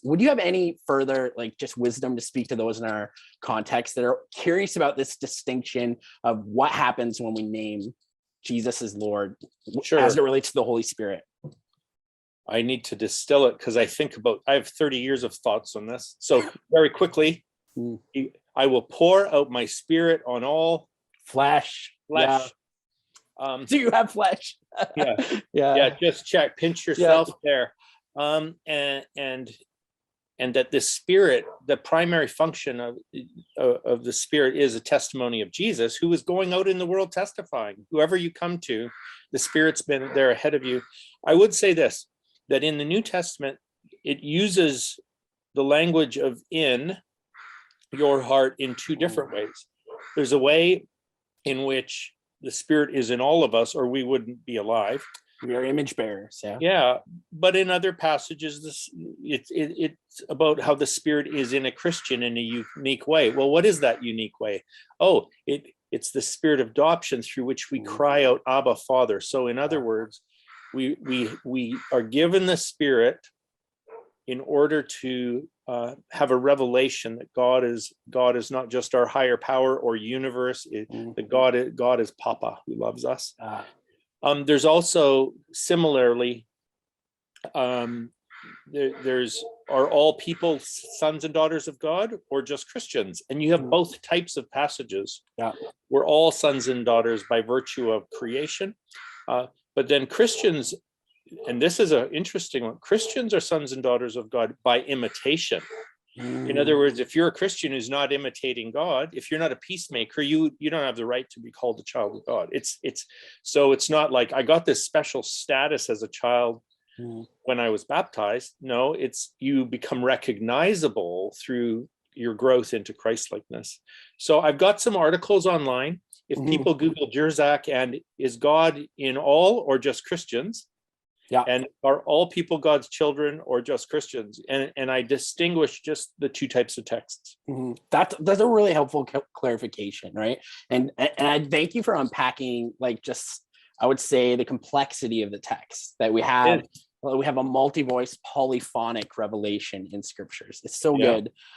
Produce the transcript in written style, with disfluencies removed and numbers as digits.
Would you have any further like just wisdom to speak to those in our context that are curious about this distinction of what happens when we name Jesus as Lord as it relates to the Holy Spirit? I need to distill it because I have 30 years of thoughts on this. So very quickly, I will pour out my spirit on all flesh. Yeah. Do you have flesh? Yeah. Just check, pinch yourself there. And that the spirit, the primary function of the spirit is a testimony of Jesus, who is going out in the world testifying. Whoever you come to, the spirit's been there ahead of you. I would say this, that in the New Testament, it uses the language of in your heart in two different ways. There's a way in which the spirit is in all of us, or we wouldn't be alive. We are image bearers. Yeah. But in other passages, it's about how the spirit is in a Christian in a unique way. Well, what is that unique way? Oh, it's the spirit of adoption through which we cry out, Abba, Father. So in other words, we are given the spirit in order to have a revelation that God is not just our higher power or universe. That God is Papa who loves us. There's also similarly, there's are all people sons and daughters of God or just Christians? And you have both types of passages. We're all sons and daughters by virtue of creation. But then Christians, and this is an interesting one, Christians are sons and daughters of God by imitation. In other words, if you're a Christian who's not imitating God, if you're not a peacemaker, you don't have the right to be called a child of God. So it's not like I got this special status as a child when I was baptized. No, it's you become recognizable through your growth into Christ-likeness. So I've got some articles online. If people Google Jersak and is God in all or just Christians? And are all people God's children or just Christians? And I distinguish just the two types of texts. That's a really helpful clarification, right? And I thank you for unpacking, like, just, I would say, the complexity of the text that we have. We have a multi-voice, polyphonic revelation in scriptures. It's so good.